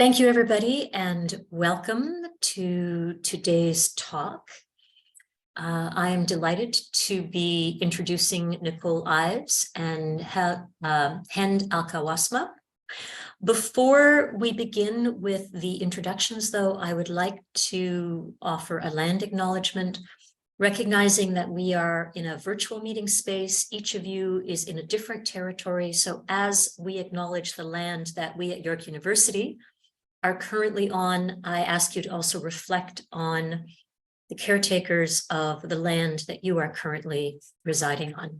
Thank you, everybody, and welcome to today's talk. I am delighted to be introducing Nicole Ives and Hend Alqawasma. Before we begin with the introductions, though, I would like to offer a land acknowledgement, recognizing that we are in a virtual meeting space. Each of you is in a different territory. So as we acknowledge the land that we at York University are currently on, I ask you to also reflect on the caretakers of the land that you are currently residing on.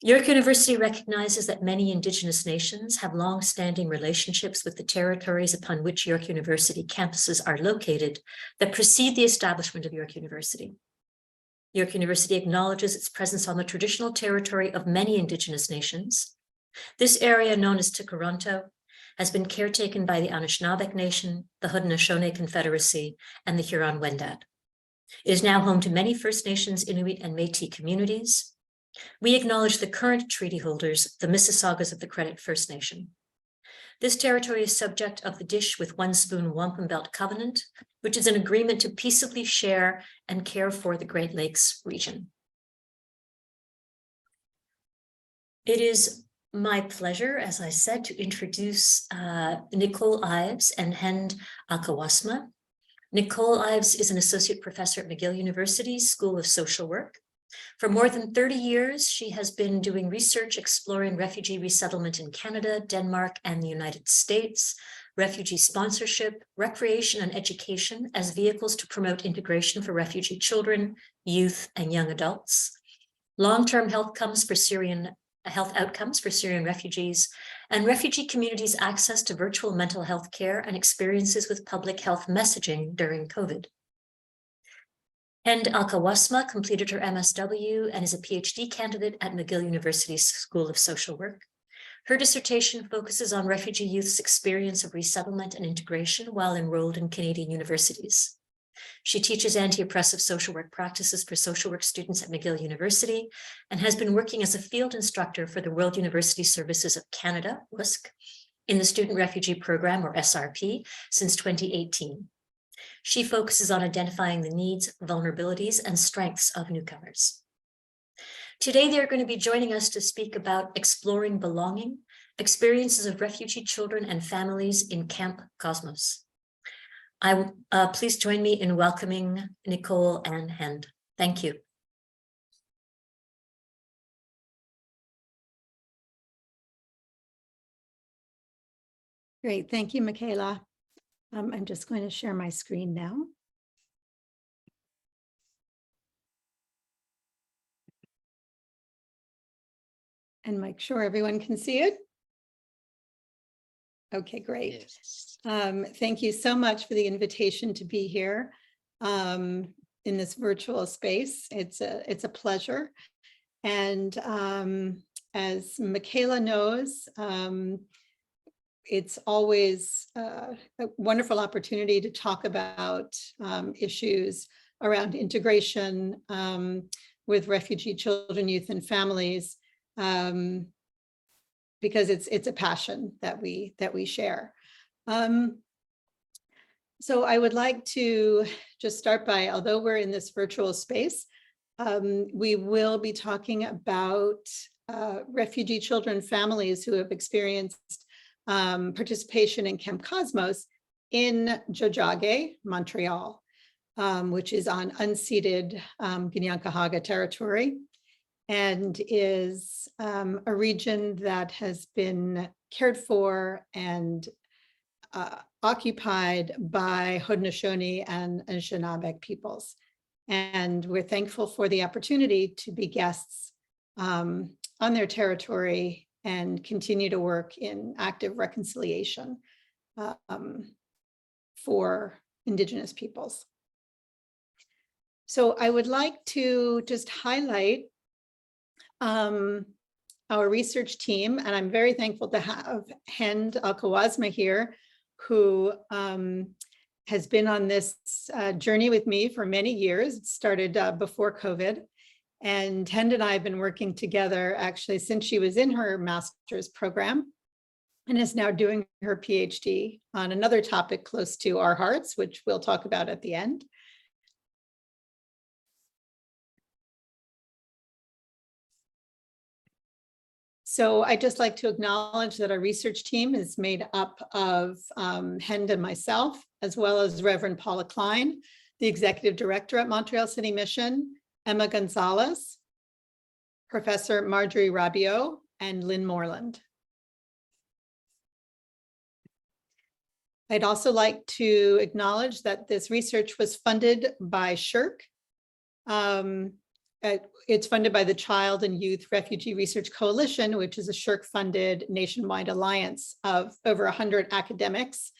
York University recognizes that many Indigenous nations have long-standing relationships with the territories upon which York University campuses are located that precede the establishment of York University. York University acknowledges its presence on the traditional territory of many Indigenous nations. This area, known as Tkaronto, has been caretaken by the Anishinaabeg Nation, the Haudenosaunee Confederacy, and the Huron-Wendat. It is now home to many First Nations, Inuit, and Métis communities. We acknowledge the current treaty holders, the Mississaugas of the Credit First Nation. This territory is subject of the Dish with One Spoon Wampum Belt Covenant, which is an agreement to peaceably share and care for the Great Lakes region. It is my pleasure, as I said, to introduce Nicole Ives and Hend Alqawasma. Nicole Ives is an associate professor at McGill University School of Social Work. For more than 30 years, she has been doing research exploring refugee resettlement in Canada, Denmark, and the United States, refugee sponsorship, recreation, and education as vehicles to promote integration for refugee children, youth, and young adults. Long-term health outcomes for Syrian refugees, and refugee communities' access to virtual mental health care and experiences with public health messaging during COVID. Hend Alqawasma completed her MSW and is a PhD candidate at McGill University's School of Social Work. Her dissertation focuses on refugee youth's experience of resettlement and integration while enrolled in Canadian universities. She teaches anti-oppressive social work practices for social work students at McGill University and has been working as a field instructor for the World University Services of Canada, WUSC, in the Student Refugee Program, or SRP, since 2018. She focuses on identifying the needs, vulnerabilities, and strengths of newcomers. Today, they're going to be joining us to speak about exploring belonging, experiences of refugee children and families in Camp Cosmos. Please join me in welcoming Nicole and Hend. Thank you. Great, thank you, Michaela. I'm just going to share my screen now. And make sure everyone can see it. Okay, great. Yes. Thank you so much for the invitation to be here in this virtual space. It's a pleasure. And as Michaela knows, it's always a wonderful opportunity to talk about issues around integration with refugee children, youth, and families. Because it's a passion that we share. So I would like to just start by, although we're in this virtual space, we will be talking about refugee children, families who have experienced participation in Camp Cosmos in Tiohtià:ke, Montreal, which is on unceded Kanien'kehá:ka territory, and is a region that has been cared for and occupied by Haudenosaunee and Anishinaabeg peoples. And we're thankful for the opportunity to be guests on their territory and continue to work in active reconciliation for Indigenous peoples. So I would like to just highlight our research team, and I'm very thankful to have Hend Alqawasma here, who has been on this journey with me for many years. It started before COVID, and Hend and I have been working together actually since she was in her master's program. and is now doing her PhD on another topic close to our hearts, which we'll talk about at the end. So I'd just like to acknowledge that our research team is made up of Hend and myself, as well as Reverend Paula Klein, the executive director at Montreal City Mission, Emma Gonzalez, Professor Marjorie Rabiot, and Lynn Moreland. I'd also like to acknowledge that this research was funded by SSHRC. It's funded by the Child and Youth Refugee Research Coalition, which is a SSHRC-funded nationwide alliance of over 100 academics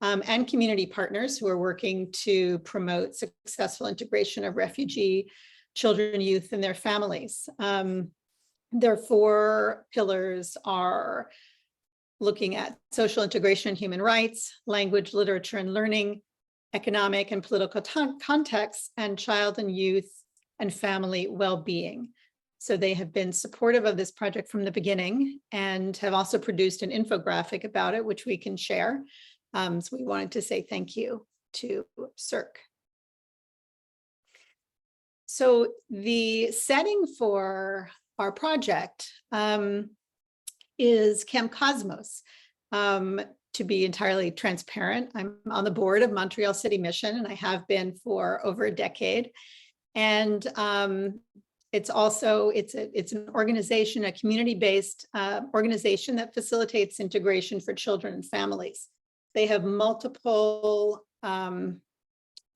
and community partners who are working to promote successful integration of refugee children, youth, and their families. Their 4 pillars are looking at social integration and human rights, language, literature, and learning, economic and political context, and child and youth and family well-being. So they have been supportive of this project from the beginning and have also produced an infographic about it, which we can share. So we wanted to say thank you to SSHRC. So the setting for our project is Camp Cosmos. To be entirely transparent, I'm on the board of Montreal City Mission, and I have been for over a decade. And it's an organization, a community-based organization that facilitates integration for children and families. They have multiple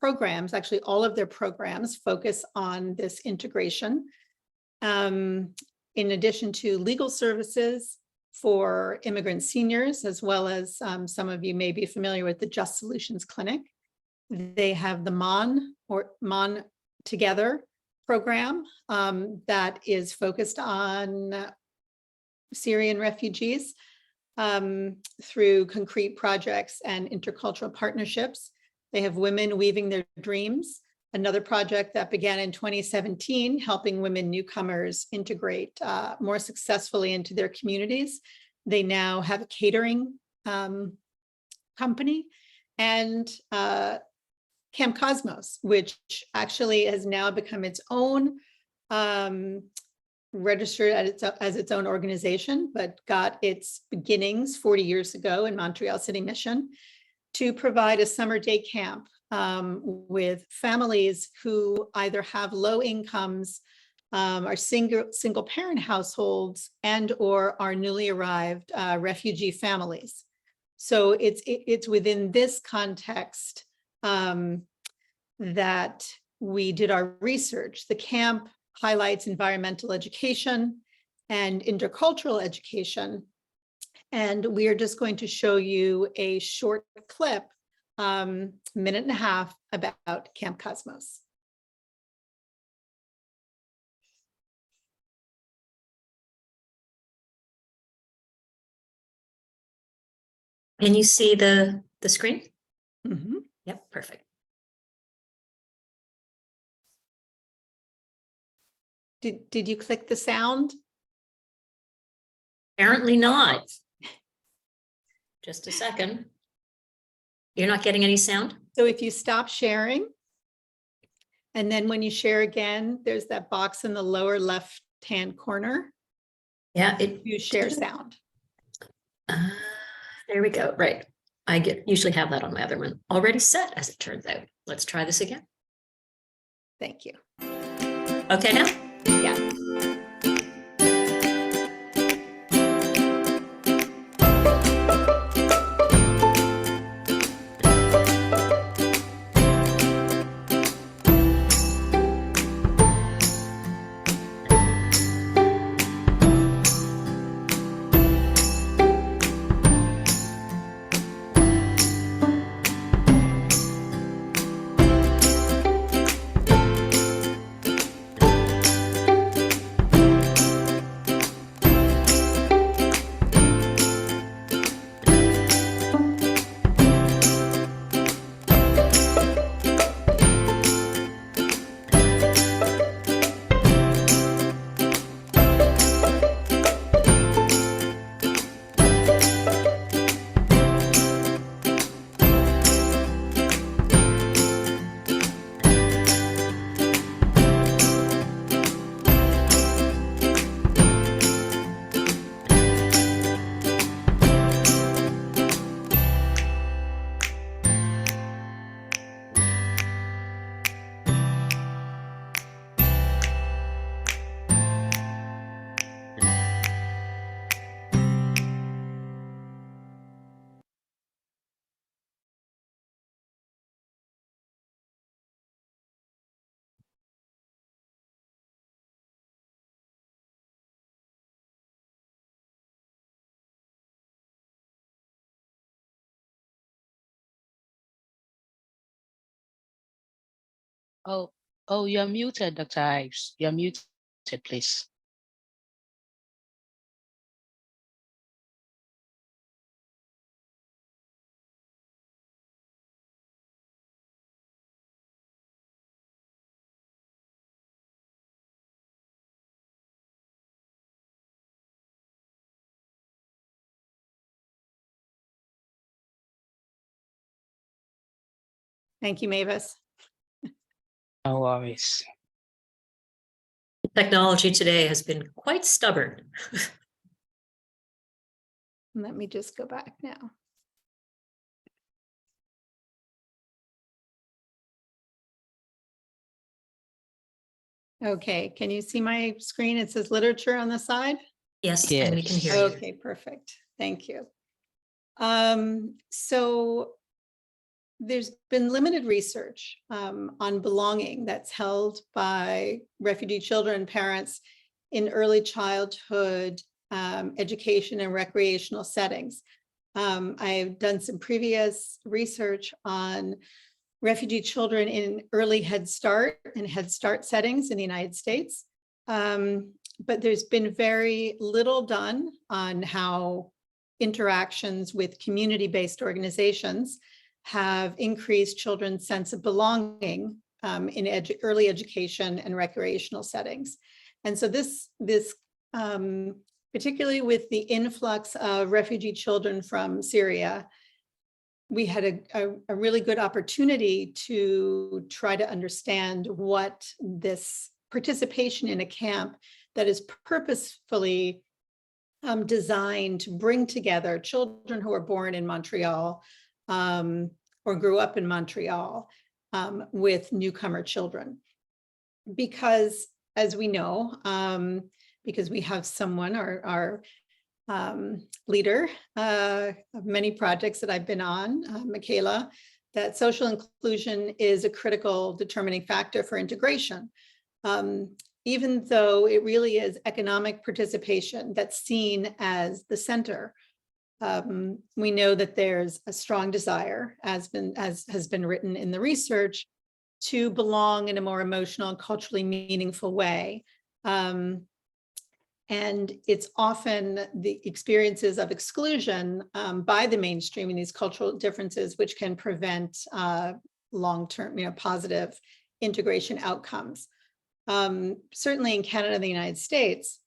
programs. Actually, all of their programs focus on this integration. In addition to legal services for immigrant seniors, as well as some of you may be familiar with the Just Solutions Clinic. They have the Mon Together program that is focused on Syrian refugees through concrete projects and intercultural partnerships. They have Women Weaving Their Dreams, another project that began in 2017, helping women newcomers integrate more successfully into their communities. They now have a catering company, and Camp Cosmos, which actually has now become its own, registered as its own organization, but got its beginnings 40 years ago in Montreal City Mission to provide a summer day camp with families who either have low incomes, are single parent households, and or are newly arrived refugee families. So it's within this context that we did our research. The camp highlights environmental education and intercultural education. And we are just going to show you a short clip, minute and a half, about Camp Cosmos. Can you see the screen? Mm-hmm. Yep, perfect. Did you click the sound? Apparently not. Just a second. You're not getting any sound? So if you stop sharing, and then when you share again, there's that box in the lower left-hand corner. Yeah, you share sound. There we go. Right. I usually have that on my other one already set, as it turns out. Let's try this again. Thank you. Okay now? Yeah. Oh, oh, you're muted, Dr. Ives. You're muted, please. Thank you, Mavis. No worries. Technology today has been quite stubborn. Let me just go back now. Okay, can you see my screen? It says literature on the side. Yes, and we can hear you. Okay, perfect. Thank you. So there's been limited research on belonging that's held by refugee children and parents in early childhood education and recreational settings. I've done some previous research on refugee children in early Head Start and Head Start settings in the United States. But there's been very little done on how interactions with community-based organizations have increased children's sense of belonging in early education and recreational settings. And so this particularly with the influx of refugee children from Syria, we had a really good opportunity to try to understand what this participation in a camp that is purposefully designed to bring together children who are born in Montreal or grew up in Montreal with newcomer children. Because as we know, because we have someone, our leader of many projects that I've been on, Michaela, that social inclusion is a critical determining factor for integration. Even though it really is economic participation that's seen as the center. We know that there's a strong desire, as has been written in the research, to belong in a more emotional and culturally meaningful way. And it's often the experiences of exclusion by the mainstream in these cultural differences, which can prevent long-term, positive integration outcomes. Certainly in Canada and the United States,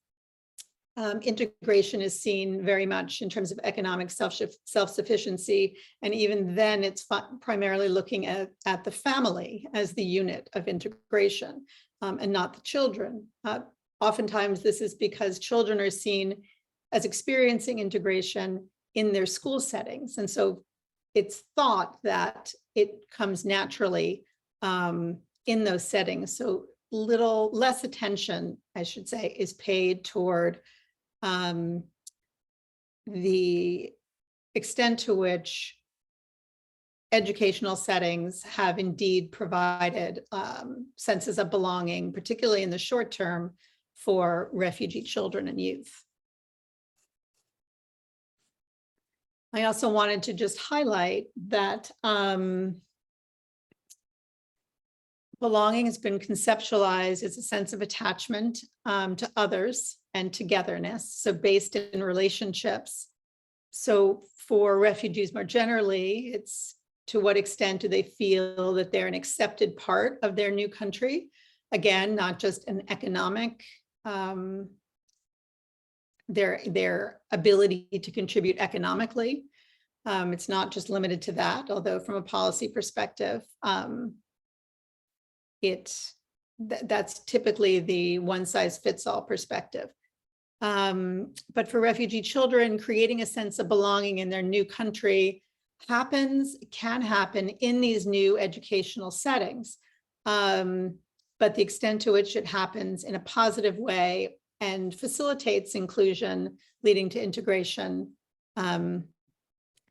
integration is seen very much in terms of economic self-sufficiency. And even then it's primarily looking at the family as the unit of integration and not the children. Oftentimes this is because children are seen as experiencing integration in their school settings. And so it's thought that it comes naturally in those settings. So less attention, I should say, is paid toward the extent to which educational settings have indeed provided senses of belonging, particularly in the short term, for refugee children and youth. I also wanted to just highlight that belonging has been conceptualized as a sense of attachment to others and togetherness, so based in relationships. So for refugees more generally, it's to what extent do they feel that they're an accepted part of their new country? Again, not just an economic, their ability to contribute economically. It's not just limited to that, although from a policy perspective, that's typically the one-size-fits-all perspective. But for refugee children, creating a sense of belonging in their new country can happen in these new educational settings. But the extent to which it happens in a positive way and facilitates inclusion, leading to integration,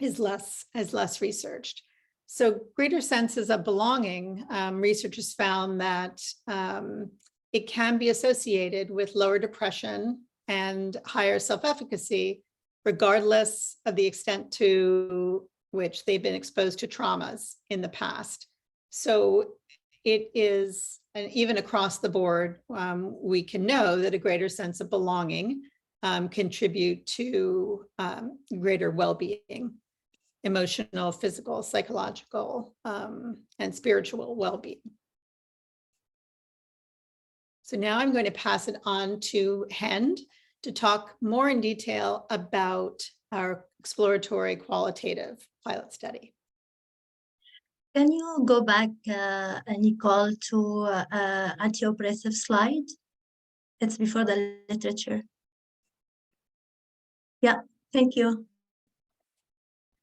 is less researched. So greater senses of belonging, researchers found that it can be associated with lower depression and higher self-efficacy, regardless of the extent to which they've been exposed to traumas in the past. So it is, and even across the board, we can know that a greater sense of belonging contribute to greater well-being, emotional, physical, psychological, and spiritual well-being. So now I'm going to pass it on to Hend to talk more in detail about our exploratory qualitative pilot study. Can you go back, Nicole, to anti-oppressive slide? It's before the literature. Yeah, thank you.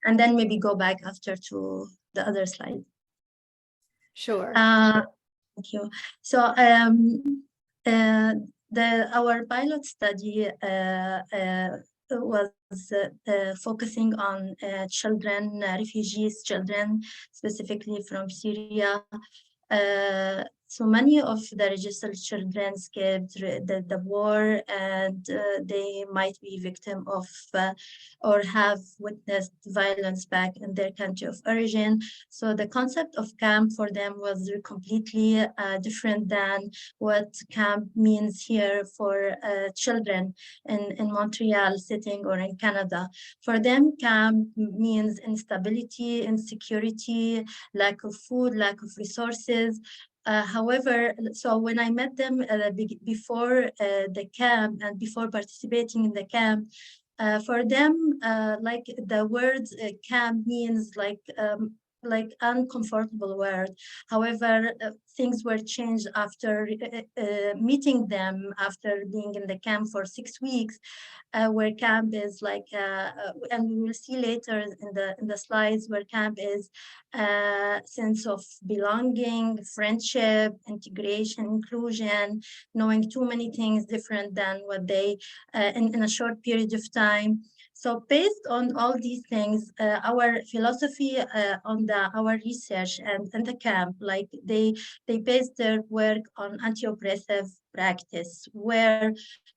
And then maybe go back after to the other slide. Sure. Thank you. So our pilot study was focusing on children, refugees, children, specifically from Syria. So many of the registered children escaped the war, and they might be victim of or have witnessed violence back in their country of origin. So the concept of camp for them was completely different than what camp means here for children in Montreal setting or in Canada. For them, camp means instability, insecurity, lack of food, lack of resources. However, so when I met them before the camp and before participating in the camp, for them, like the word camp means like uncomfortable word. However, things were changed after meeting them, after being in the camp for 6 weeks, where camp is like, and we will see later in the slides, where camp is a sense of belonging, friendship, integration, inclusion, knowing too many things different than what they in a short period of time. So based on all these things, our philosophy on our research and the camp, like they based their work on anti-oppressive practice, where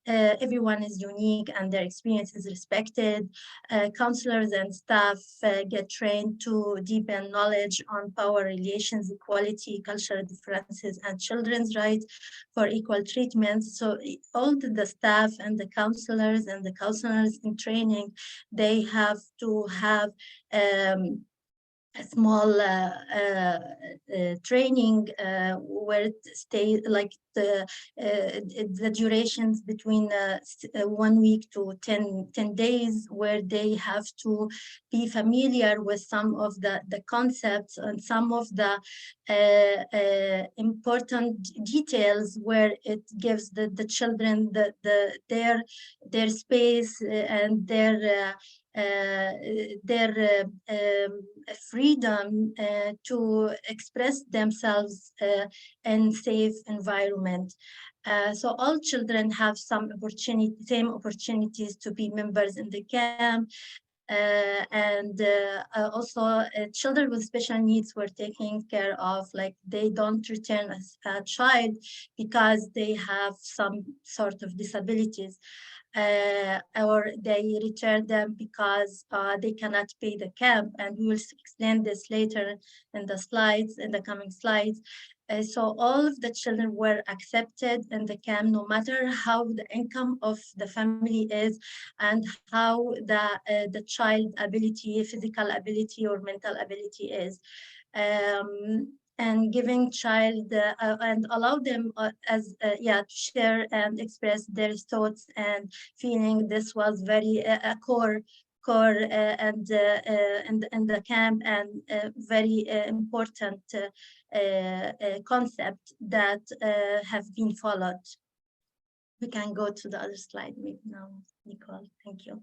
everyone is unique and their experience is respected. Counselors and staff get trained to deepen knowledge on power relations, equality, cultural differences, and children's rights for equal treatment. So all the staff and the counselors in training, they have to have a small training where it stays like the durations between 1 week to 10 days, where they have to be familiar with some of the concepts and some of the important details, where it gives the children their space and their freedom to express themselves in safe environment. So all children have same opportunities to be members in the camp. Also children with special needs were taken care of, like they don't return as a child because they have some sort of disabilities. Or they return them because they cannot pay the camp, and we will explain this later in the slides, in the coming slides. So all of the children were accepted in the camp, no matter how the income of the family is and how the child ability, physical ability or mental ability is. And giving child and allow them to share and express their thoughts and feeling. This was very core and in the camp, and very important concept that have been followed. We can go to the other slide maybe now, Nicole. Thank you.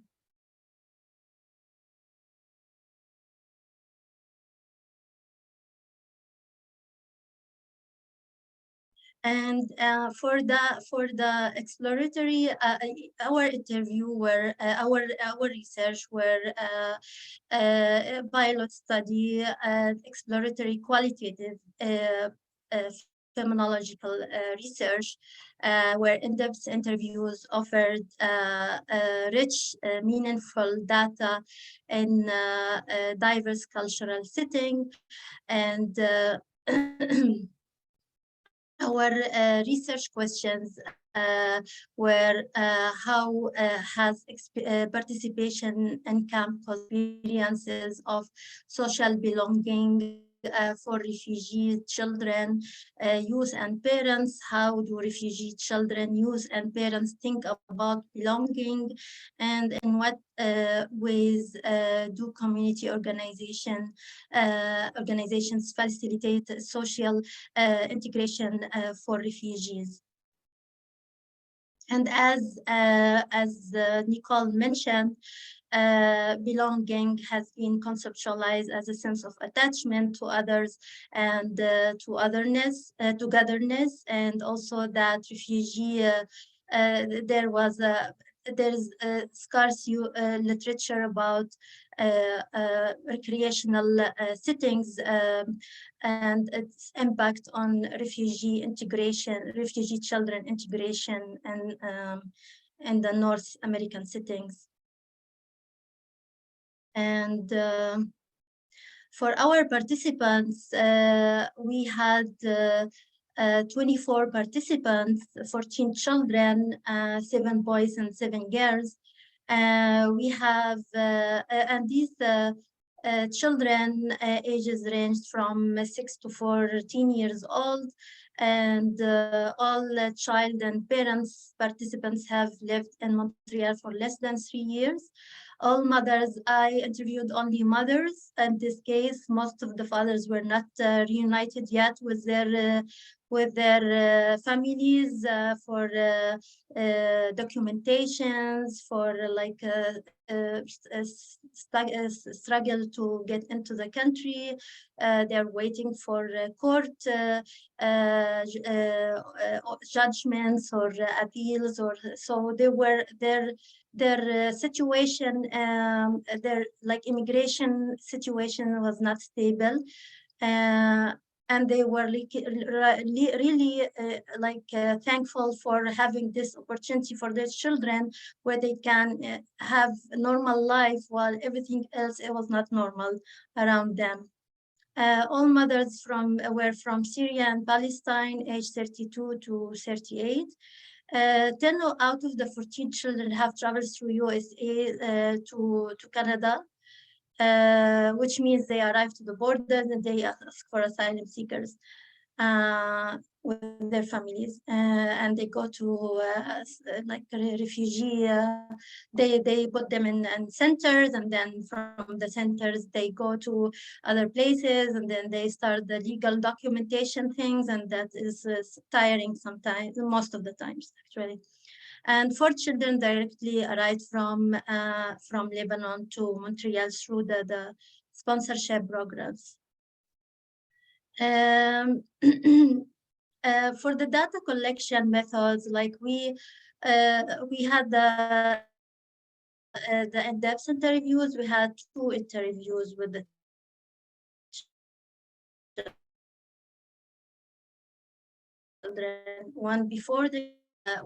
And for the exploratory, our interview were our research were pilot study, exploratory qualitative phenomenological research, where in-depth interviews offered rich, meaningful data in a diverse cultural setting, and our research questions were how has participation in camp experiences of social belonging for refugee children, youth and parents. How do refugee children, youth and parents think about belonging, and in what ways do community organizations facilitate social integration for refugees? And as Nicole mentioned, belonging has been conceptualized as a sense of attachment to others and to otherness, togetherness, and also that refugee, there's scarce literature about recreational settings and its impact on refugee integration, refugee children integration, and in the North American settings. And for our participants, we had 24 participants, 14 children, 7 boys and 7 girls. We have, and these children ages ranged from 6 to 14 years old, and all child and parents participants have lived in Montreal for less than 3 years. All mothers, I interviewed only mothers. In this case, most of the fathers were not reunited yet with their families for documentations, for like struggle to get into the country. They're waiting for court judgments or appeals, or so they were their situation, their like immigration situation was not stable, and they were really thankful for having this opportunity for their children, where they can have a normal life while everything else it was not normal around them. All mothers were from Syria and Palestine, age 32 to 38. 10 out of the 14 children have traveled through USA to Canada, which means they arrive to the borders and they ask for asylum seekers with their families, and they go to like a refugee. They put them in centers, and then from the centers they go to other places, and then they start the legal documentation things, and that is tiring sometimes, most of the times actually. And 4 children directly arrived from Lebanon to Montreal through the sponsorship programs. For the data collection methods, like we had the in-depth interviews. We had 2 interviews with the children, one before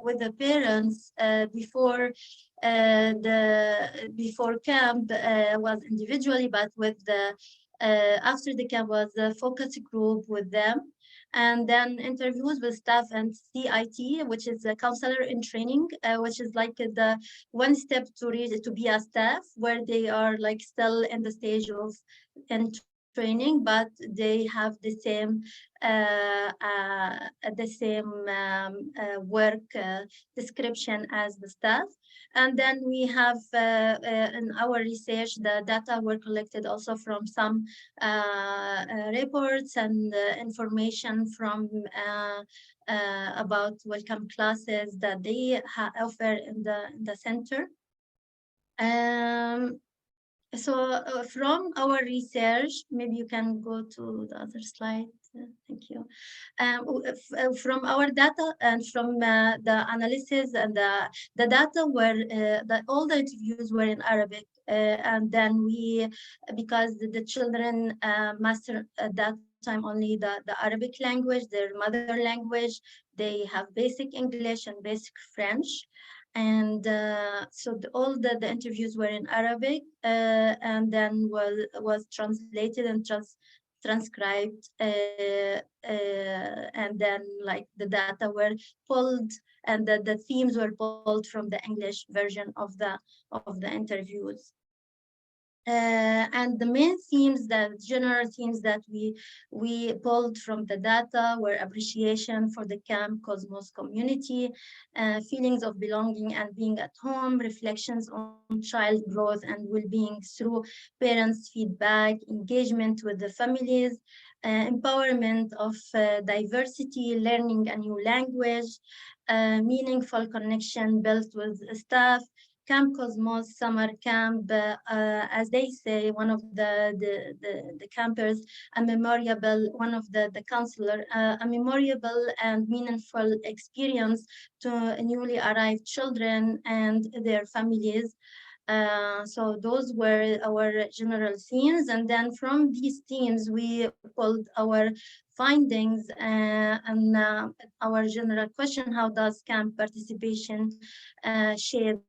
with the parents before camp was individually, but with the after the camp was a focus group with them, and then interviews with staff and CIT, which is a counselor in training, which is like the one step to be a staff, where they are like still in the stage of training, but they have the same work description as the staff. And then we have in our research, the data were collected also from some reports and information from about welcome classes that they offer in the center. So from our research, maybe you can go to the other slide. Thank you. From our data and from the analysis and the data were all the interviews were in Arabic, and then we, because the children master at that time only the Arabic language, their mother language, they have basic English and basic French. And so all the interviews were in Arabic, and then was translated and transcribed, and then like the data were pulled, and the themes were pulled from the English version of the interviews. And the main themes, the general themes that we pulled from the data were appreciation for the Camp Cosmos community, feelings of belonging and being at home, reflections on child growth and well-being through parents' feedback, engagement with the families, empowerment of diversity, learning a new language, meaningful connection built with staff, Camp Cosmos summer camp, as they say, one of the campers, a memorable, one of the counselor, a memorable and meaningful experience to newly arrived children and their families. So those were our general themes, and then from these themes we pulled our findings and our general question: how does camp participation shape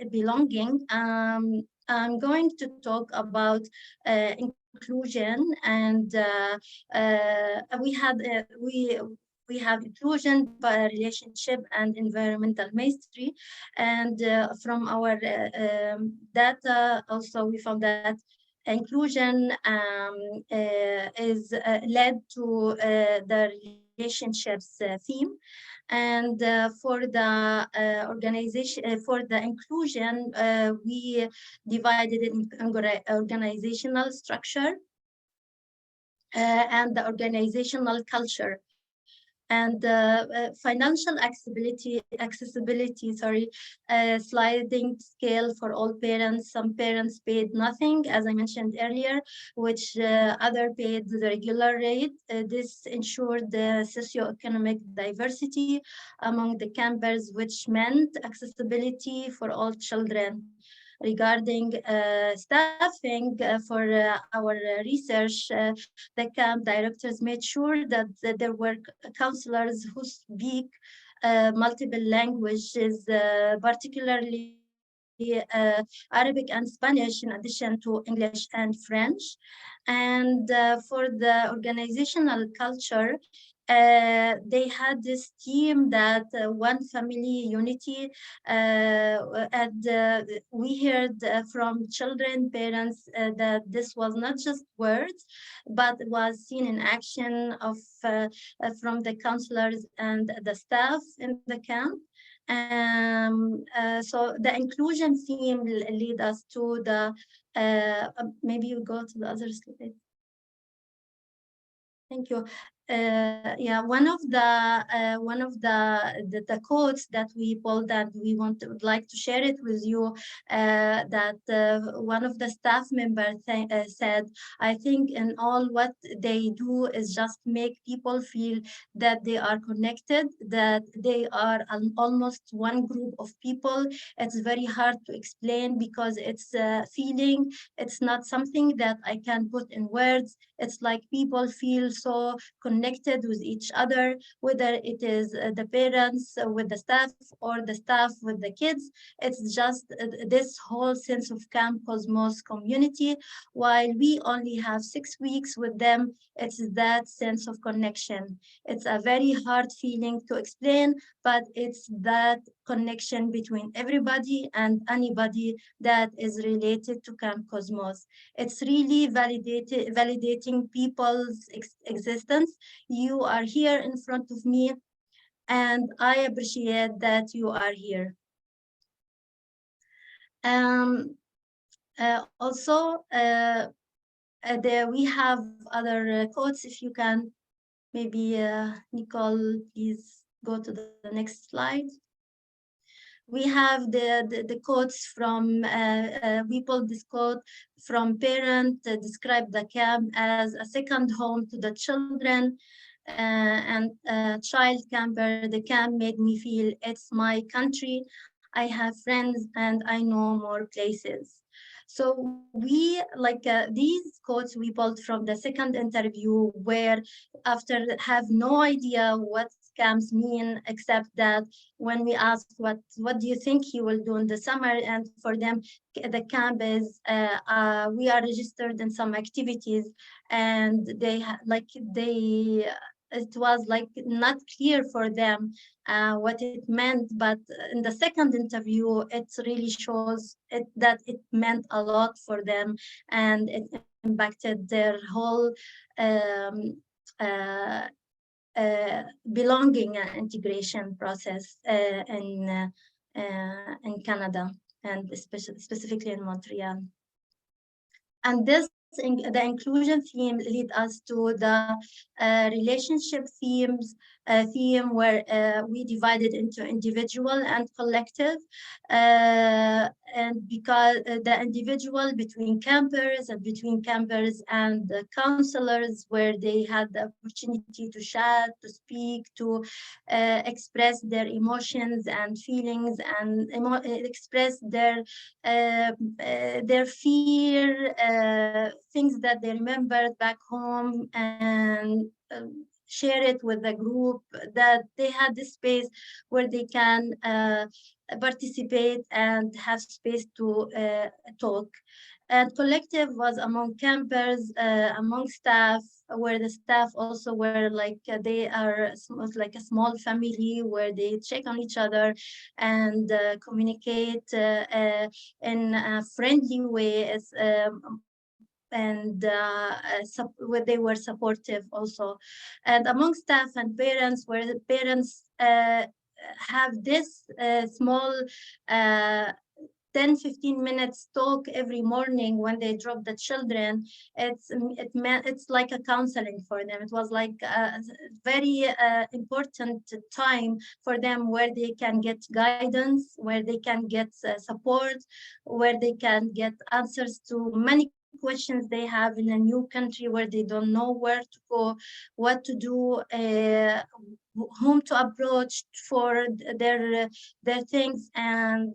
belonging? I'm going to talk about inclusion, and we have inclusion, relationship, and environmental mastery. And from our data, also we found that inclusion is led to the relationships theme. And for the organization, for the inclusion, we divided it in organizational structure and the organizational culture. And financial accessibility, sliding scale for all parents. Some parents paid nothing, as I mentioned earlier, which other paid the regular rate. This ensured the socioeconomic diversity among the campers, which meant accessibility for all children. Regarding staffing for our research, the camp directors made sure that there were counselors who speak multiple languages, particularly Arabic and Spanish, in addition to English and French. And for the organizational culture, they had this team that one family unity, and we heard from children, parents, that this was not just words, but was seen in action of from the counselors and the staff in the camp. So the inclusion theme lead us to the, maybe you go to the other slide. Thank you. Yeah, one of the quotes that we pulled that we would like to share it with you, that one of the staff members said, I think in all what they do is just make people feel that they are connected, that they are almost one group of people. It's very hard to explain because it's a feeling. It's not something that I can put in words. It's like people feel so connected with each other, whether it is the parents with the staff or the staff with the kids. It's just this whole sense of Camp Cosmos community. While we only have 6 weeks with them, it's that sense of connection. It's a very hard feeling to explain, but it's that connection between everybody and anybody that is related to Camp Cosmos. It's really validating people's existence. You are here in front of me, and I appreciate that you are here. Also, there we have other quotes. If you can, maybe Nicole, please go to the next slide. We have the quotes from, we pulled this quote from parent, describe the camp as a second home to the children, and child camper. The camp made me feel it's my country. I have friends and I know more places. So we, like these quotes we pulled from the second interview, where after have no idea what camps mean, except that when we asked what do you think he will do in the summer, and for them, the camp is we are registered in some activities, and it was like not clear for them what it meant, but in the second interview, it really shows that it meant a lot for them, and it impacted their whole uh, belonging and integration process in Canada, and specifically in Montreal. And the inclusion theme lead us to the relationship theme where we divided into individual and collective, and because the individual between campers and between campers and the counselors, where they had the opportunity to chat, to speak, to express their emotions and feelings, and express their fear, things that they remembered back home, and share it with the group, that they had this space where they can participate and have space to talk. And collective was among campers, among staff, where the staff also were like they are like a small family, where they check on each other and communicate in a friendly way, and where they were supportive also. And among staff and parents, where the parents have this small 10-15 minutes talk every morning when they drop the children. It's like a counseling for them. It was like a very important time for them, where they can get guidance, where they can get support, where they can get answers to many questions they have in a new country, where they don't know where to go, what to do, whom to approach for their things. And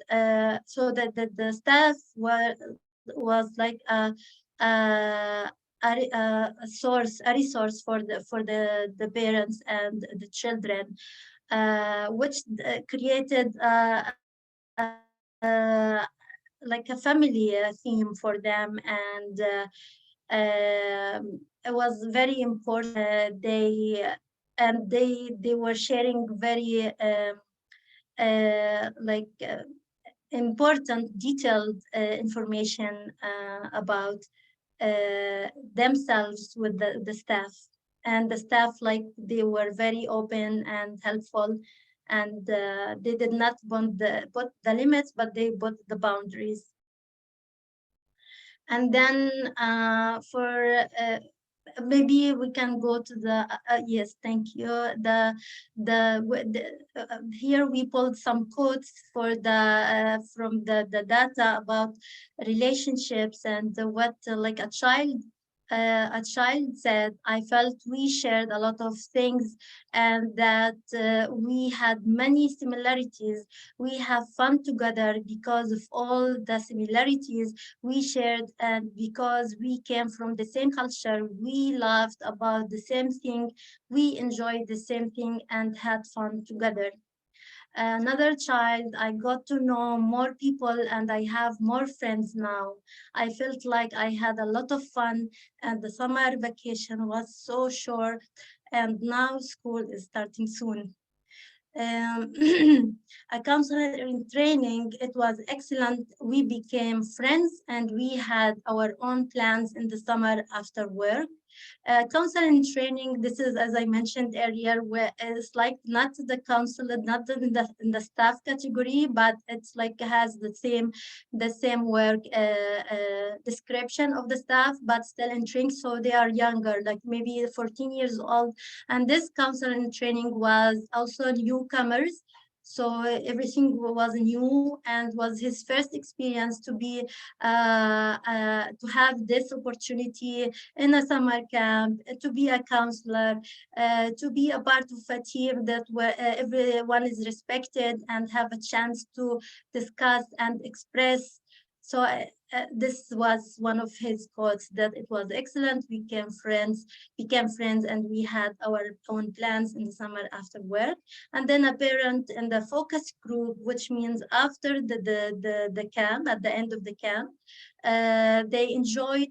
so that the staff was like a resource for the parents and the children, which created like a family theme for them. And it was very important. They were sharing very important, detailed information about themselves with the staff. And the staff, like, they were very open and helpful, and they did not put the limits, but they put the boundaries. And then for maybe we can go to the yes, thank you. Here we pulled some quotes for from the data about relationships, and what like a child said, I felt we shared a lot of things, and that we had many similarities. We have fun together because of all the similarities we shared, and because we came from the same culture, we laughed about the same thing, we enjoyed the same thing, and had fun together. Another child, I got to know more people, and I have more friends now. I felt like I had a lot of fun, and the summer vacation was so short, and now school is starting soon. A counselor in training, it was excellent. We became friends, and we had our own plans in the summer after work. Counseling training, this is, as I mentioned earlier, where it's like not the counselor, not in the staff category, but it's like has the same work description of the staff, but still in training. So they are younger, like maybe 14 years old. And this counseling training was also newcomers. So everything was new, and was his first experience to be to have this opportunity in a summer camp, to be a counselor, to be a part of a team that where everyone is respected and have a chance to discuss and express. So this was one of his quotes, that it was excellent. We became friends, and we had our own plans in the summer after work. And then a parent in the focus group, which means after the camp, at the end of the camp, they enjoyed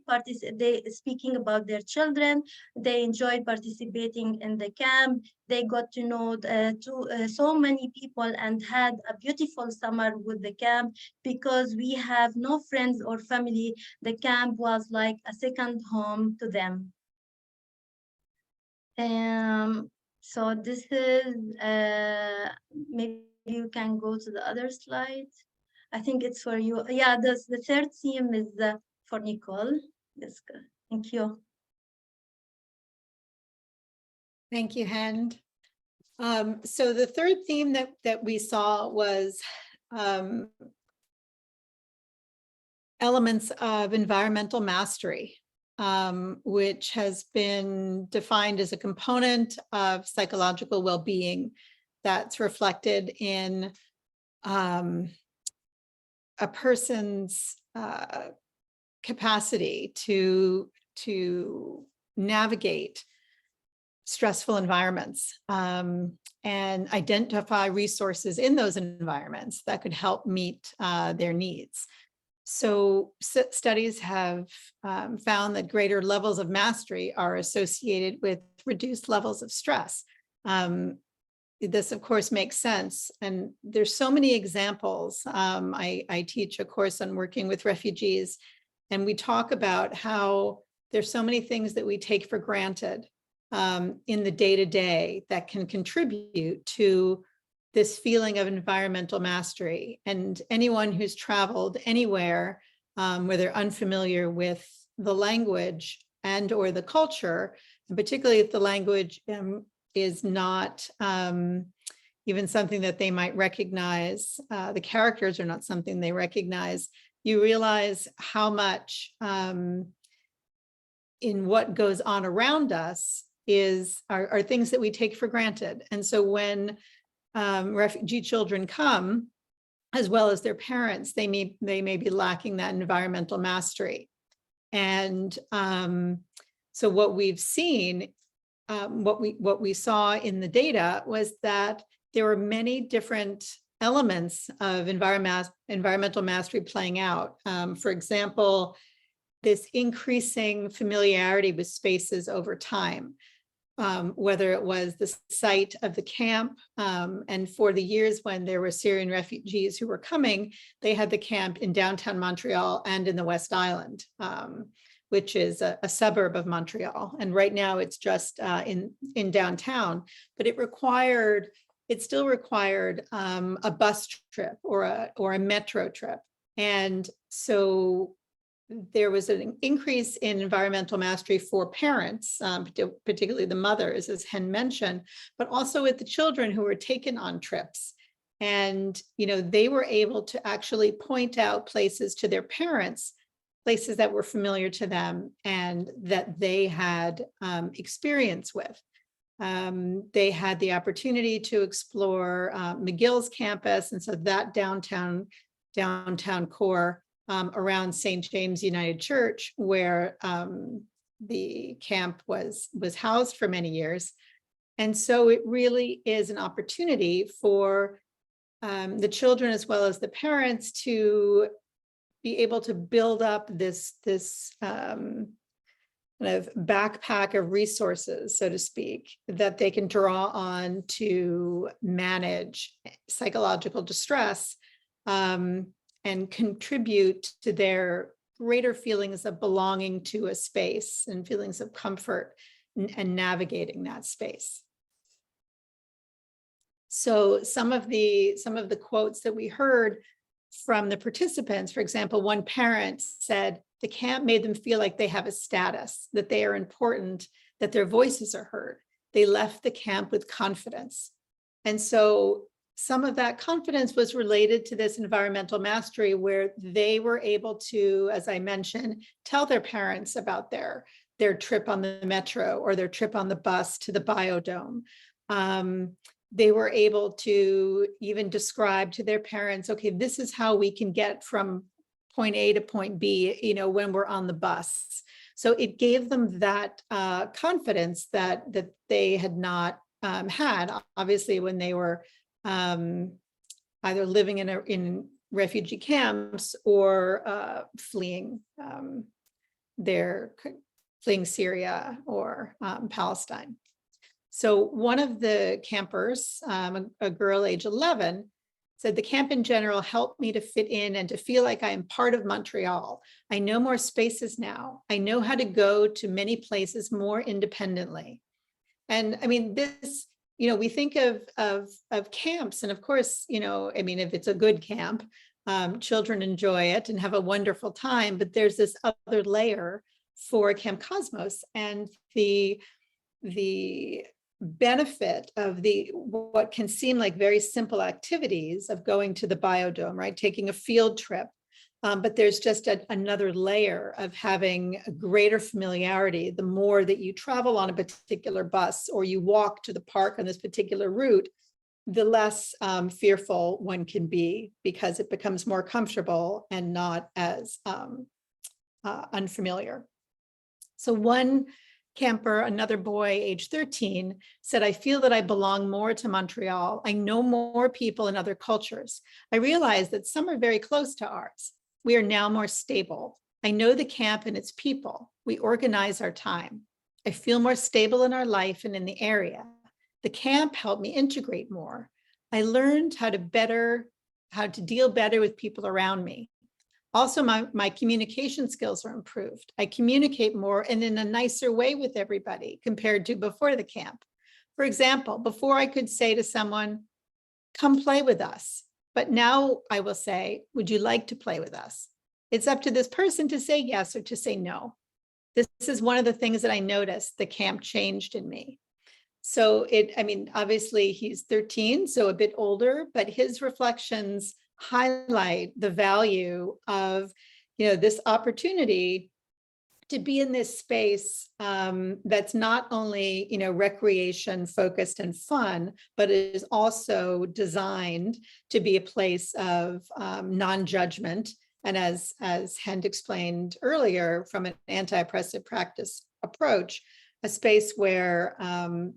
speaking about their children. They enjoyed participating in the camp. They got to know so many people and had a beautiful summer with the camp. Because we have no friends or family, the camp was like a second home to them. So this is, maybe you can go to the other slide. I think it's for you. Yeah, the third theme is for Nicole. Yes, thank you. Thank you, Hend. So the third theme that we saw was elements of environmental mastery, which has been defined as a component of psychological well-being that's reflected in a person's capacity to navigate stressful environments and identify resources in those environments that could help meet their needs. So studies have found that greater levels of mastery are associated with reduced levels of stress. This, of course, makes sense. And there's so many examples. I teach a course on working with refugees, and we talk about how there's so many things that we take for granted in the day-to-day that can contribute to this feeling of environmental mastery. And anyone who's traveled anywhere where they're unfamiliar with the language and or the culture, and particularly if the language is not even something that they might recognize, the characters are not something they recognize, you realize how much in what goes on around us are things that we take for granted. And so when refugee children come, as well as their parents, they may be lacking that environmental mastery. And so what we've seen, what we saw in the data was that there were many different elements of environmental mastery playing out. For example, this increasing familiarity with spaces over time. Whether it was the site of the camp, and for the years when there were Syrian refugees who were coming, they had the camp in downtown Montreal and in the West Island, which is a suburb of Montreal. And right now it's just in downtown, but it still required a bus trip or a metro trip. And so there was an increase in environmental mastery for parents, particularly the mothers, as Hend mentioned, but also with the children who were taken on trips. And, they were able to actually point out places to their parents, places that were familiar to them and that they had experience with. They had the opportunity to explore McGill's campus. And so that downtown core around St. James United Church, where the camp was housed for many years. And so it really is an opportunity for the children as well as the parents to be able to build up this kind of backpack of resources, so to speak, that they can draw on to manage psychological distress and contribute to their greater feelings of belonging to a space and feelings of comfort and navigating that space. So some of the quotes that we heard from the participants, for example, one parent said the camp made them feel like they have a status, that they are important, that their voices are heard. They left the camp with confidence. And so some of that confidence was related to this environmental mastery, where they were able to, as I mentioned, tell their parents about their trip on the metro or their trip on the bus to the biodome. They were able to even describe to their parents, okay, this is how we can get from point A to point B, you know, when we're on the bus. So it gave them that confidence that they had not had, obviously, when they were either living in refugee camps or fleeing Syria or Palestine. So one of the campers, a girl age 11, said the camp in general helped me to fit in and to feel like I am part of Montreal. I know more spaces now. I know how to go to many places more independently. And I mean, this, you know, we think of camps, and of course, you know, I mean, if it's a good camp, children enjoy it and have a wonderful time, but there's this other layer for Camp Cosmos, and the benefit of what can seem like very simple activities of going to the biodome, right? Taking a field trip. But there's just another layer of having a greater familiarity. The more that you travel on a particular bus or you walk to the park on this particular route, the less fearful one can be, because it becomes more comfortable and not as unfamiliar. So one camper, another boy, age 13, said, I feel that I belong more to Montreal. I know more people in other cultures. I realize that some are very close to ours. We are now more stable. I know the camp and its people. We organize our time. I feel more stable in our life and in the area. The camp helped me integrate more. I learned how to deal better with people around me. Also, my communication skills are improved. I communicate more and in a nicer way with everybody compared to before the camp. For example, before I could say to someone, come play with us. But now I will say, would you like to play with us? It's up to this person to say yes or to say no. This is one of the things that I noticed the camp changed in me. So I mean, obviously he's 13, so a bit older, but his reflections highlight the value of, you know, this opportunity to be in this space that's not only, you know, recreation focused and fun, but it is also designed to be a place of non-judgment. And as Hend explained earlier, from an anti-oppressive practice approach, a space where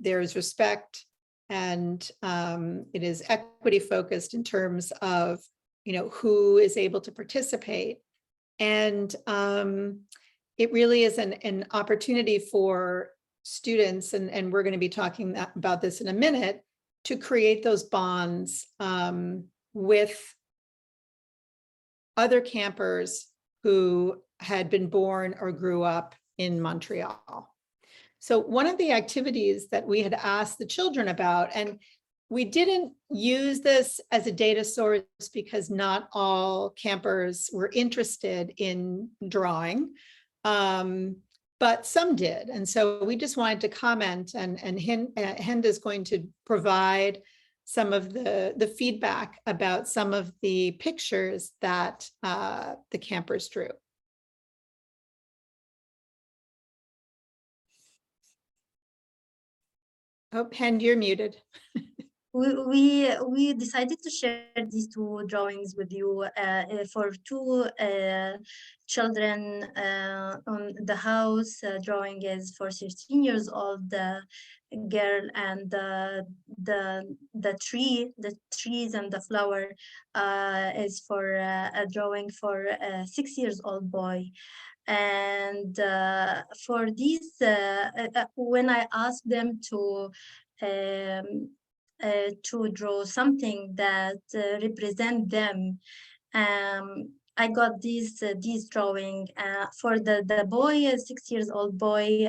there is respect and it is equity focused in terms of, you know, who is able to participate. And it really is an opportunity for students, and we're going to be talking about this in a minute, to create those bonds with other campers who had been born or grew up in Montreal. So one of the activities that we had asked the children about, and we didn't use this as a data source because not all campers were interested in drawing, but some did. And so we just wanted to comment, and Hend is going to provide some of the feedback about some of the pictures that the campers drew. Oh, Hend, you're muted. We decided to share these two drawings with you for two children on the house. Drawing is for 13 years old girl, and the trees and the flower is for a drawing for a 6 years old boy. And for these, when I asked them to draw something that represent them, I got these drawing for the boy, a 6 years old boy.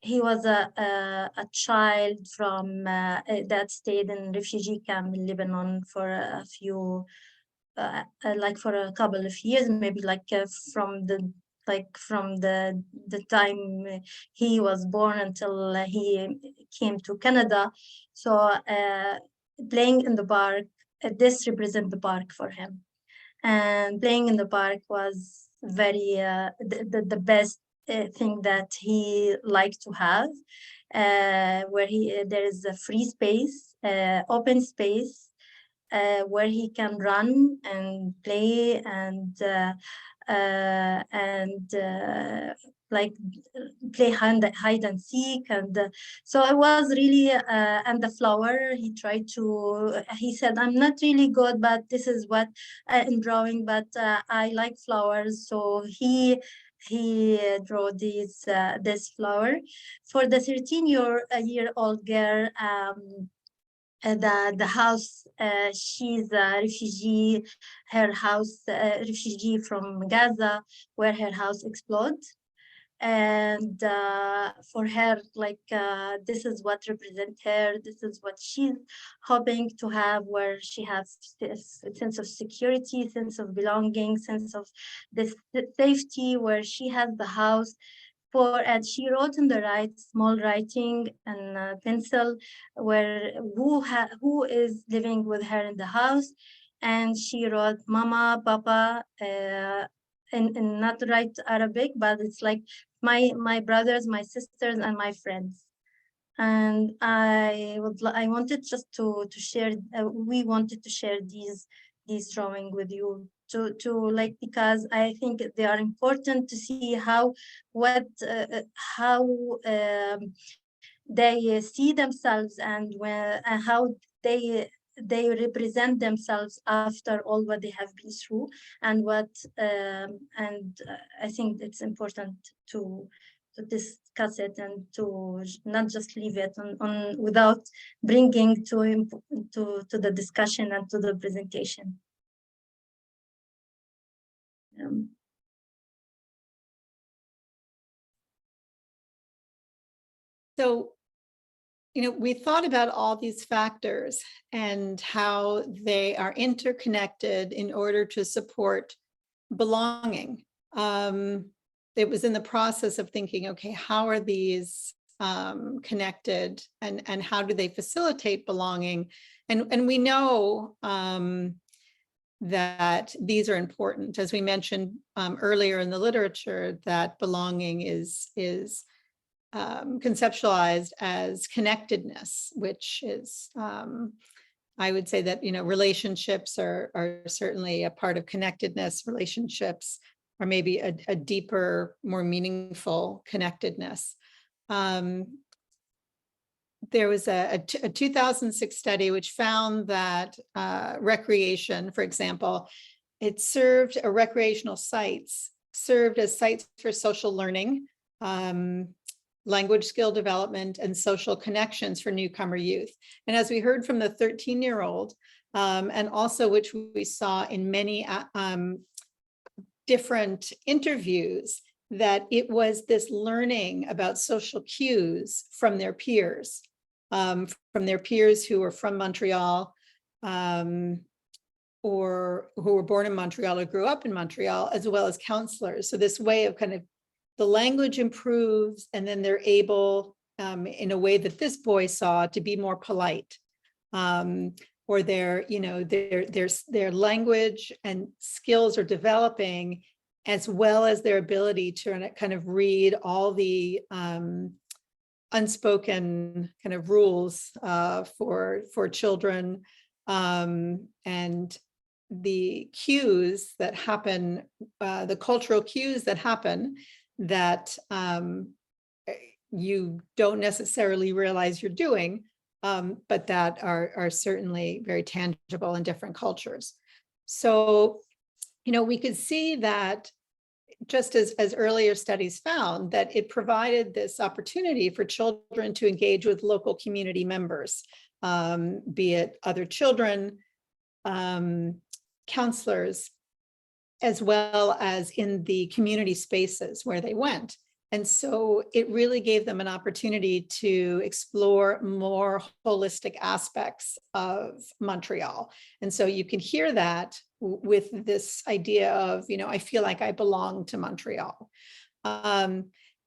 He was a child from that stayed in refugee camp in Lebanon for a few, like for a couple of years, maybe like from the time he was born until he came to Canada. So playing in the park, this represents the park for him. And playing in the park was very the best thing that he liked to have, where there is a free space, open space, where he can run and play and like play hide and seek. And so I was really and the flower, he said, I'm not really good, but this is what in drawing, but I like flowers. So he drew this flower for the 13-year-old girl. The house, she's a refugee, her house, refugee from Gaza, where her house exploded. And for her, like, this is what represents her, this is what she's hoping to have, where she has this sense of security, sense of belonging, sense of this safety, where she has the house. And she wrote in the small writing and pencil, where who is living with her in the house, and she wrote Mama, Papa, in not write Arabic, but it's like my brothers, my sisters, and my friends. And I wanted just to share. We wanted to share these drawing with you to like, because I think they are important to see how they see themselves, and how they represent themselves after all what they have been through, and I think it's important to discuss it, and to not just leave it on without bringing to the discussion and to the presentation. So, we thought about all these factors and how they are interconnected in order to support belonging. It was in the process of thinking, okay, how are these connected, and how do they facilitate belonging? And we know that these are important. As we mentioned earlier in the literature, that belonging is conceptualized as connectedness, which is, I would say that, relationships are certainly a part of connectedness. Relationships are maybe a deeper, more meaningful connectedness. There was a 2006 study which found that recreation, for example, recreational sites served as sites for social learning, language skill development, and social connections for newcomer youth. And as we heard from the 13-year-old, and also which we saw in many different interviews, that it was this learning about social cues from their peers who were from Montreal, or who were born in Montreal or grew up in Montreal, as well as counselors. So this way of kind of, the language improves, and then they're able, in a way that this boy saw, to be more polite, or their language and skills are developing, as well as their ability to kind of read all the unspoken kind of rules for children, and the cues that happen, the cultural cues that happen, that you don't necessarily realize you're doing, but that are certainly very tangible in different cultures. So, we could see that, just as earlier studies found, that it provided this opportunity for children to engage with local community members, be it other children, counselors, as well as in the community spaces where they went. And so it really gave them an opportunity to explore more holistic aspects of Montreal. And so you can hear that with this idea of, I feel like I belong to Montreal.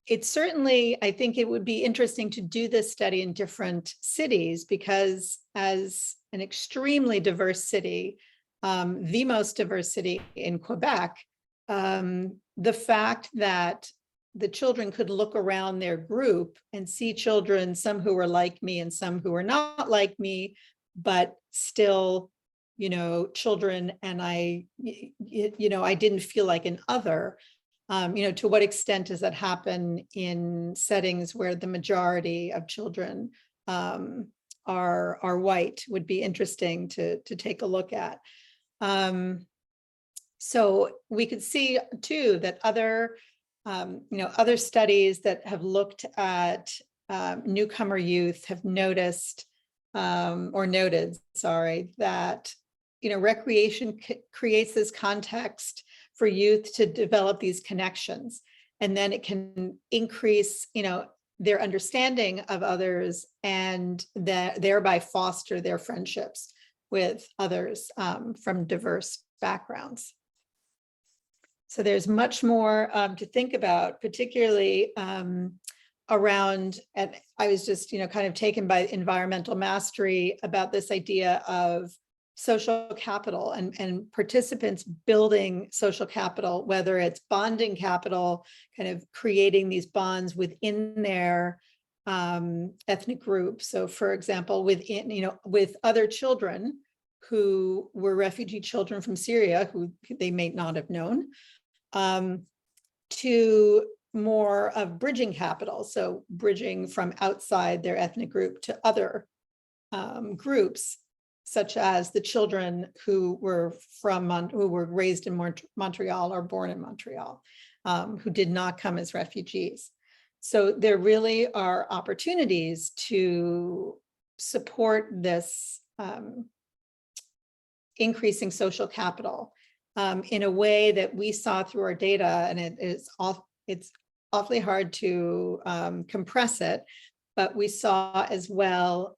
It certainly, I think it would be interesting to do this study in different cities, because as an extremely diverse city, the most diverse city in Quebec, the fact that the children could look around their group and see children, some who were like me and some who were not like me, but still children, and I didn't feel like an other. To what extent does that happen in settings where the majority of children are white? Would be interesting to take a look at. So we could see too that other studies that have looked at newcomer youth have noticed noted that recreation creates this context for youth to develop these connections, and then it can increase their understanding of others, and that thereby foster their friendships with others from diverse backgrounds. So there's much more to think about, particularly around, and I was just, kind of taken by environmental mastery about this idea of social capital and participants building social capital, whether it's bonding capital, kind of creating these bonds within their ethnic group. So for example, with other children who were refugee children from Syria, who they may not have known, to more of bridging capital. So bridging from outside their ethnic group to other groups, such as the children who were raised in Montreal or born in Montreal, who did not come as refugees. So there really are opportunities to support this increasing social capital in a way that we saw through our data, and it's awfully hard to compress it, but we saw as well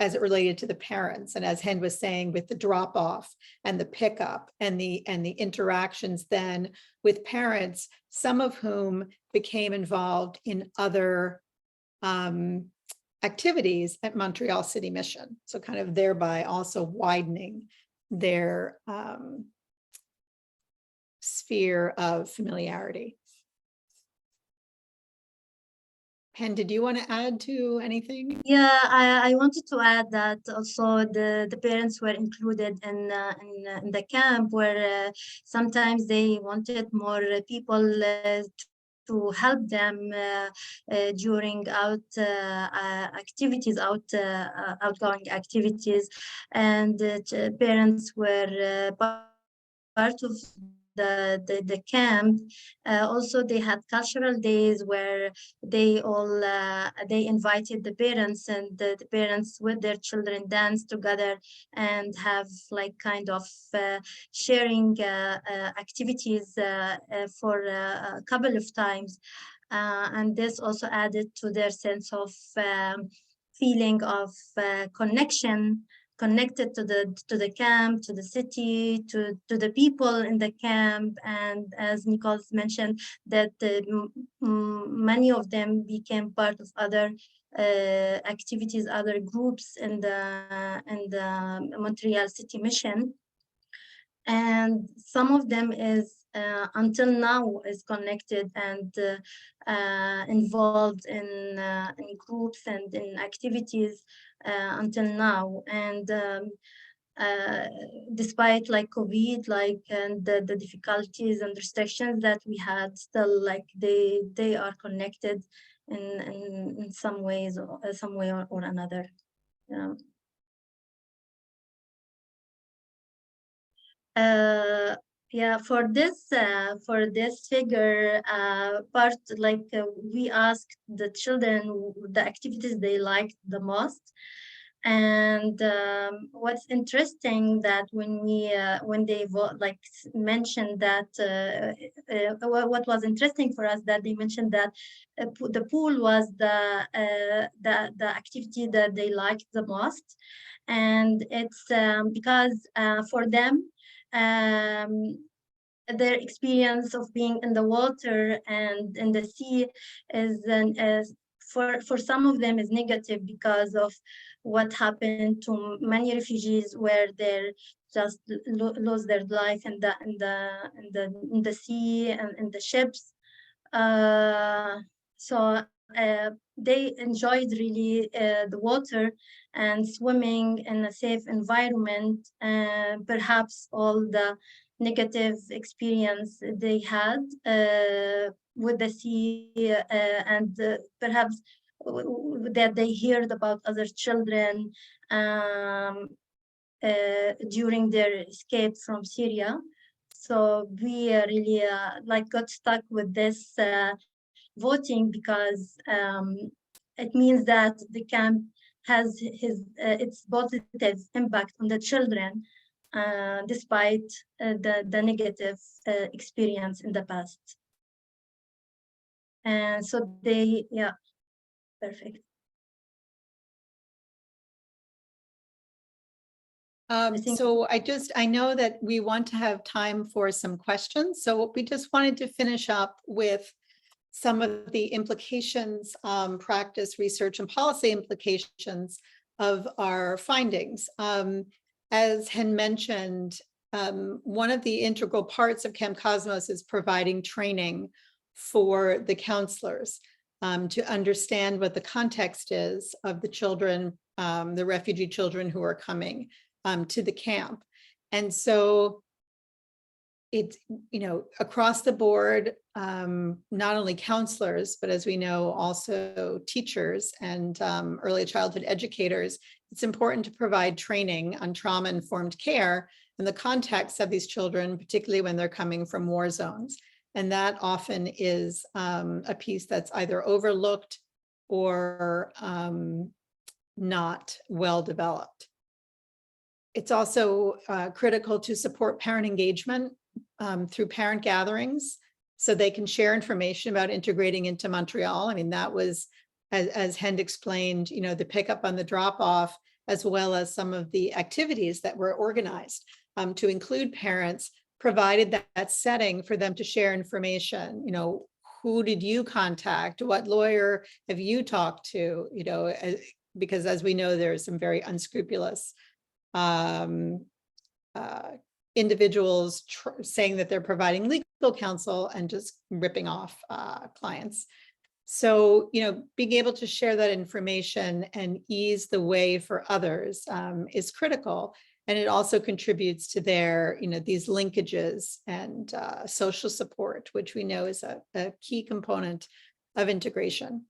as it related to the parents, and as Hend was saying, with the drop off and the pickup and the interactions then with parents, some of whom became involved in other activities at Montreal City Mission. So kind of thereby also widening their sphere of familiarity. Hend, did you want to add to anything? Yeah, I wanted to add that also the parents were included in the camp, where sometimes they wanted more people to help them during outgoing activities, and parents were part of the camp. Also, they had cultural days where they invited the parents, and the parents with their children dance together and have like kind of sharing activities for a couple of times, and this also added to their sense of feeling of connection, connected to the camp, to the city, to the people in the camp. And as Nicole mentioned, that many of them became part of other activities, other groups in the Montreal City Mission. And some of them is until now is connected and involved in groups and in activities until now. And despite like COVID, and the difficulties and restrictions that we had, still like they are connected in some ways, or some way or another. Yeah, for this figure part, we asked the children the activities they liked the most. And what's interesting that when they mentioned that what was interesting for us, that they mentioned that the pool was the activity that they liked the most. And it's because for them, their experience of being in the water and in the sea is for some of them is negative, because of what happened to many refugees, where they just lose their life in the sea and in the ships. So they enjoyed really the water and swimming in a safe environment, and perhaps all the negative experience they had with the sea, and perhaps that they heard about other children during their escape from Syria. So we really like got stuck with this voting because it means that the camp has its positive impact on the children despite the negative experience in the past. And so they, yeah, perfect. So I know that we want to have time for some questions. So we just wanted to finish up with some of the implications, practice, research, and policy implications of our findings. As Hend mentioned, one of the integral parts of Camp Cosmos is providing training for the counselors to understand what the context is of the children, the refugee children who are coming to the camp. And so it's, across the board, not only counselors, but as we know, also teachers and early childhood educators, it's important to provide training on trauma-informed care in the context of these children, particularly when they're coming from war zones. And that often is a piece that's either overlooked or not well developed. It's also critical to support parent engagement through parent gatherings so they can share information about integrating into Montreal. I mean, that was, as Hend explained, the pickup on the drop off, as well as some of the activities that were organized to include parents, provided that setting for them to share information. Who did you contact? What lawyer have you talked to? Because as we know, there's some very unscrupulous individuals saying that they're providing legal counsel and just ripping off clients. So, being able to share that information and ease the way for others is critical. And it also contributes to their, these linkages and social support, which we know is a key component of integration.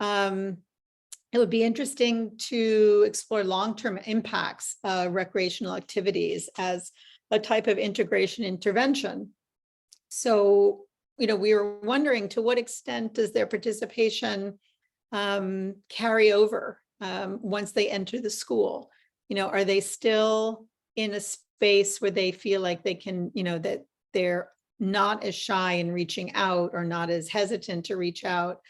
It would be interesting to explore long-term impacts of recreational activities as a type of integration intervention. So, we were wondering, to what extent does their participation carry over once they enter the school? Are they still in a space where they feel like they can, that they're not as shy in reaching out or not as hesitant to reach out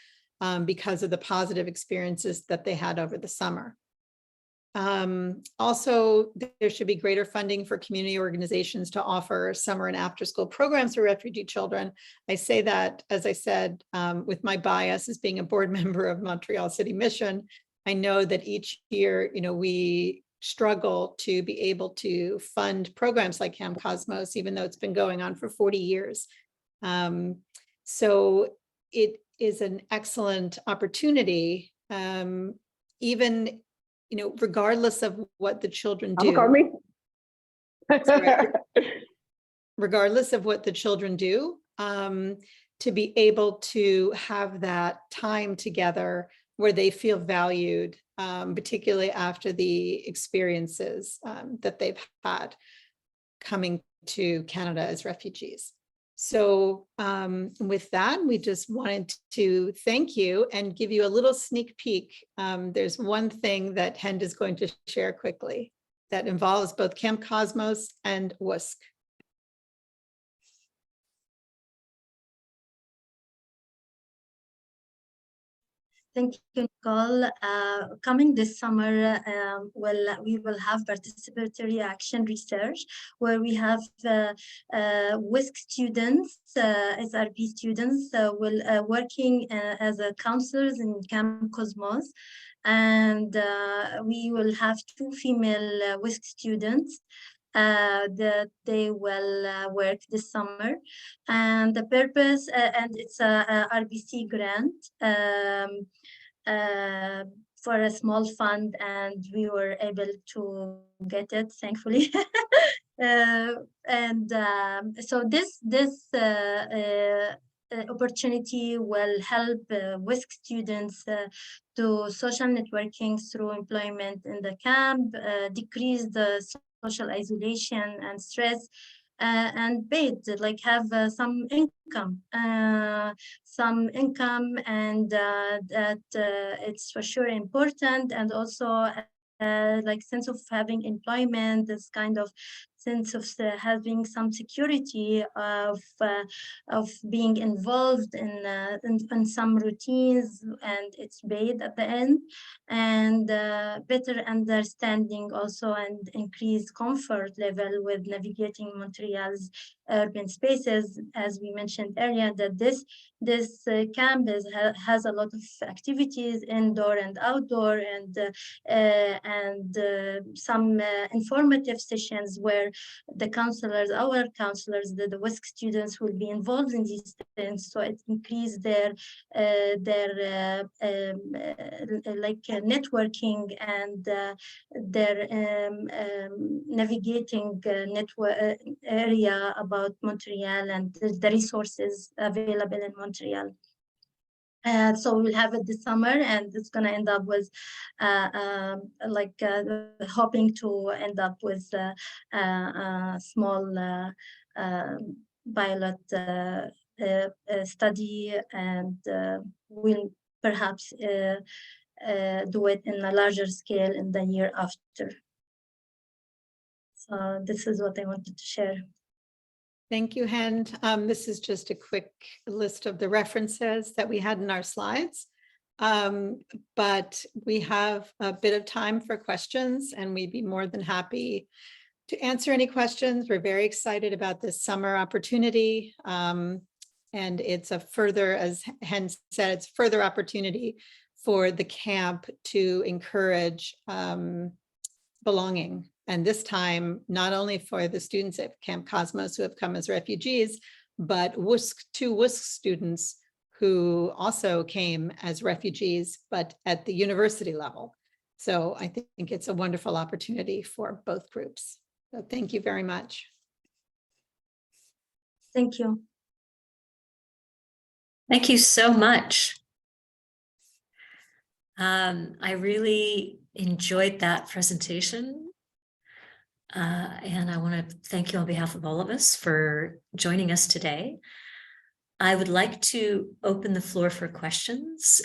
because of the positive experiences that they had over the summer? Also, there should be greater funding for community organizations to offer summer and after school programs for refugee children. I say that, as I said, with my bias as being a board member of Montreal City Mission. I know that each year, we struggle to be able to fund programs like Camp Cosmos, even though it's been going on for 40 years. So it is an excellent opportunity, even regardless of what the children do. Regardless of what the children do, to be able to have that time together where they feel valued, particularly after the experiences that they've had coming to Canada as refugees. So with that, we just wanted to thank you and give you a little sneak peek. There's one thing that Hend is going to share quickly that involves both Camp Cosmos and WUSC. Thank you, Nicole. Coming this summer, we will have participatory action research where we have WISC students, SRP students, working as counselors in Camp Cosmos. And we will have 2 female WISC students that they will work this summer. And the purpose, and it's a RBC grant for a small fund, and we were able to get it, thankfully. So this opportunity will help WISC students to social networking through employment in the camp, decrease the social isolation and stress, and paid, like have some income, and that it's for sure important, and also like sense of having employment, this kind of sense of having some security of being involved in some routines, and it's paid at the end, and better understanding also, and increased comfort level with navigating Montreal's urban spaces. As we mentioned earlier, that this campus has a lot of activities, indoor and outdoor, and some informative sessions where the counselors, our counselors, the WISC students will be involved in these things. So it increased their like networking, and their navigating network area about Montreal and the resources available in Montreal. So we'll have it this summer, and it's going to end up with hoping to end up with a small pilot study, and we'll perhaps do it in a larger scale in the year after. So this is what I wanted to share. Thank you, Hend. This is just a quick list of the references that we had in our slides. But we have a bit of time for questions, and we'd be more than happy to answer any questions. We're very excited about this summer opportunity. And it's a further, as Hend said, it's further opportunity for the camp to encourage belonging. And this time, not only for the students at Camp Cosmos who have come as refugees, but two WISC students who also came as refugees, but at the university level. So I think it's a wonderful opportunity for both groups. So thank you very much. Thank you. Thank you so much. I really enjoyed that presentation. And I want to thank you on behalf of all of us for joining us today. I would like to open the floor for questions.